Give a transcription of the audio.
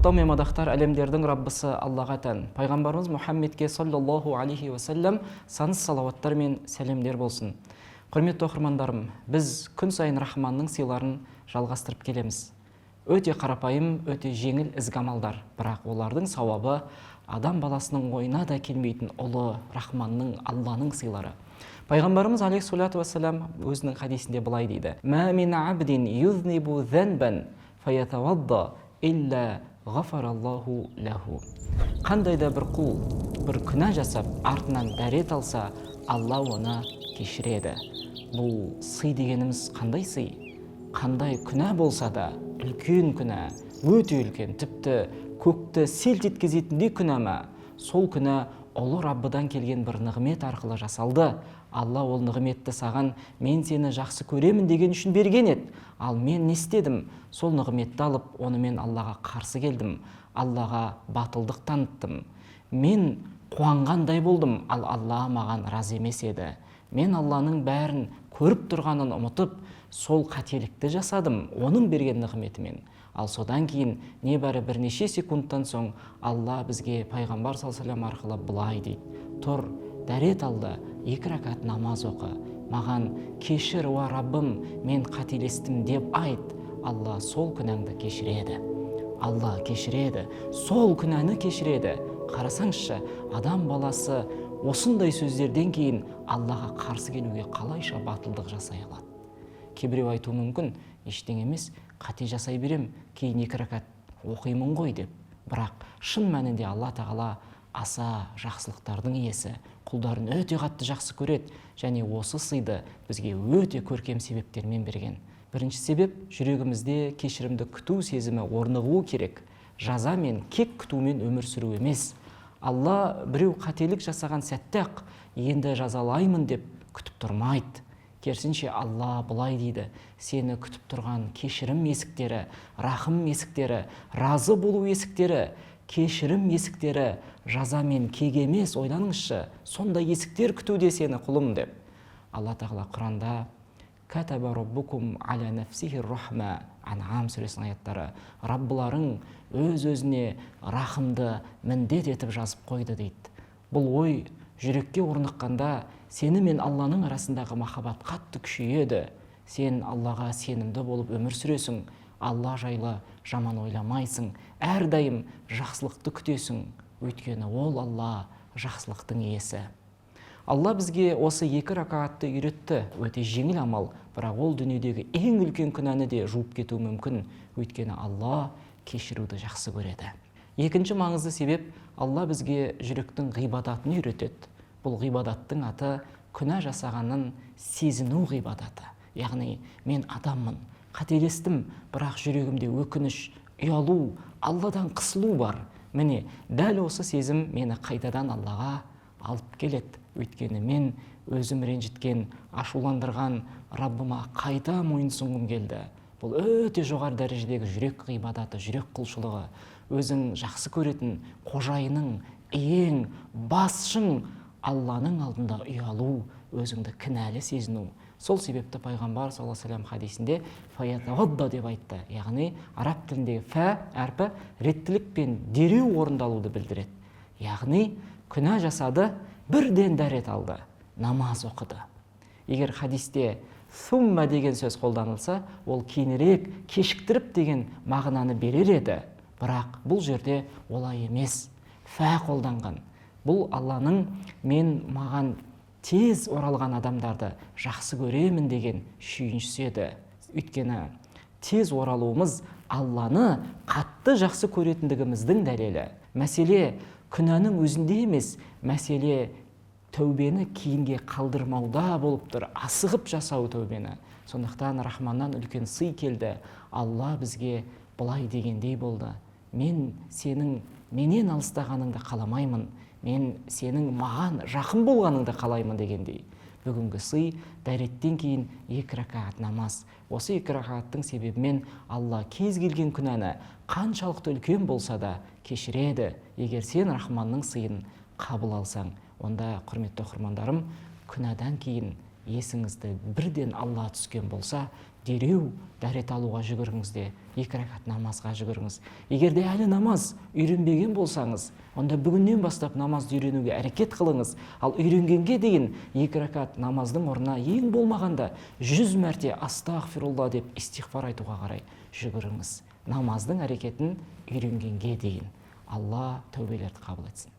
Мақтау мен мадақтар әлемдердің Раббысы Аллаға тән. Пайғамбарымыз Мұхаммедке саллаллаху алейхи уассалям сансыз салауаттар мен сәлемдер болсын. Құрметті оқырмандарым, біз күн сайын Рахманның сыйларын жалғастырып келеміз. Өте қарапайым, өте жеңіл ізгі амалдар, бірақ олардың сауабы адам баласының ойына да келмейтін ұлы Рахманның, Алланың сыйлары. Пайғамбарымыз алейхиссалату вассалам өзінің хадисінде былай дейді: «Ма мин абдин юзнибу зәнбан фаятавадда илля ғафараллаху лаху». Қандай да бір құл бір күнә жасап, артынан дәрет алса, Алла оны кешіреді. Бұл сый дегеніміз қандай сый? Қандай күнә болса да, үлкен күнә, өте үлкен, тіпті көкті селт еткізетіндей күнә ма, сол күнә ұлы Раббыдан келген бір нығмет арқылы жасалды. Алла ол нығметті саған мен сені жақсы көремін деген үшін берген еді. Ал мен не істедім? Сол нығметті алып, оны мен Аллаға қарсы келдім. Аллаға батылдық таныттым. Мен қуанғандай болдым, ал Алла маған разы емес еді. Мен Алланың бәрін көріп тұрғанын ұмытып, сол қателікті жасадым, оның берген нығметімен. Ал содан кейін небәрі бірнеше секундтан соң Алла бізге пайғамбар саллаллаху алейхи ва саллям арқылы былай дейді: тұр, дәрет алды, 2 ракат намаз оқы, маған кешір, уа Раббым, мен қателестім деп айт. Алла сол күнәңді кешіреді. Алла кешіреді, сол күнәні кешіреді. Қарасаңызшы, адам баласы осындай сөздерден кейін Аллаға қарсы келуге қалайша батылдық жасай алады? Кейбіреу айтуы мүмкін: ештеңе емес, қате жасай берем, кейін 2 ракат оқимын ғой деп. Бірақ шын мәнінде Алла тағала аса жақсылықтардың иесі, құлдарын өте қатты жақсы көреді, және осы сыйды бізге өте көркем себептермен берген. Бірінші себеп, жүрегімізде кешірімді күту сезімі орнығуы керек. Жаза мен кек күтумен өмір сүру емес. Алла біреу қателік жасаған сәтте-ақ енді жазалаймын деп күтіп тұрмайды. Керісінше Алла былай дейді: сені күтіп тұрған кешірім есіктері, рахым есіктері, разы болу есіктері, кешірім есіктері, жаза мен кек емес. Ойланыңызшы, сондай есіктер күтуде сені, құлым деп. Алла тағала Құранда «Катаба раббукум аля нафсихи рахма» Ан'ам сүресінің аяттары: Раббыларың өз-өзіне рахымды міндет етіп жазып қойды дейді. Бұл ой жүрекке орныққанда сені мен Алланың арасындағы махаббат қатты күшейеді. Сен Аллаға сенімді болып өмір сүресің, Алла жайлы жаман ойламайсың, әрдайым жақсылықты күтесің, өйткені ол Алла жақсылықтың иесі. Алла бізге осы 2 ракатты үйретті. Өте жеңіл амал, бірақ ол дүниедегі ең үлкен күнәні де жуып кетуі мүмкін, өйткені Алла кешіруді жақсы көреді. Екінші маңызды себеп, Алла бізге жүректің ғибадатын үйретеді. Бұл ғибадаттың аты күнә жасағанын сезіну ғибадаты. Яғни мен адаммын, қателестім, бірақ жүрегімде өкініш, ұялу, Алладан қысылу бар. Міне, дәл осы сезім мені қайтадан Аллаға алып келеді. Өйткені мен өзім ренжіткен, ашуландырған Раббыма қайта мойынсұнғым келді. Бұл өте жоғары дәрежедегі жүрек ғибадаты, жүрек құлшылығы. Өзің жақсы көретін қожайының, ең басшың Алланың алдында ұялу, өзіңді кінәлі сезіну. Сол себепті пайғамбар саллаллаху алейхи ва саллям хадисінде «фаятавадда» деп айтты. Яғни араб тіліндегі «фә» әрпі реттілікпен дереу орындалуды білдіреді. Яғни күнә жасады, бірден дәрет алды, намаз оқыды. Егер хадисте «сумма» деген сөз қолданылса, ол кейінірек кешіктіріп деген мағынаны берер еді. Бірақ бұл жерде олай емес, «фә» қолданған. Бұл Алланың мен маған тез оралған адамдарды жақсы көремін деген шүйіншісі еді. Өйткені тез оралуымыз Алланы қатты жақсы көретіндігіміздің дәлелі. Мәселе күнәнің өзінде емес, мәселе тәубені кейінге қалдырмауда болып тұр, асығып жасау тәубені. Сондықтан Рахманнан үлкен сый келді. Алла бізге былай дегендей болды: мен сенің менен алыстағаныңды қаламаймын, мен сенің маған жақын болғаныңды қалаймын дегендей. Бүгінгі сый дәреттен кейін 2 ракат намаз. Осы 2 ракаттың себебімен Алла кез келген күнәні қаншалықты үлкен болса да кешіреді. Егер сен Рахманның сыйын қабыл алсаң, онда, құрметті оқырмандарым, күнәдан кейін есіңізді бірден Алла түскен болса, дереу дәрет алуға жүгіріңіз де 2 ракат намазға жүгіріңіз. Егер де әлі намаз үйренбеген болсаңыз, онда бүгіннен бастап намазды үйренуге әрекет қылыңыз. Ал үйренгенге дейін 2 ракат намаздың орнына ең болмағанда 100 мәрте астағфирулла деп истиғфар айтуға қарай жүгіріңіз. Намаздың әрекетін үйренгенге дейін. Алла тәубелерді қабыл етсін.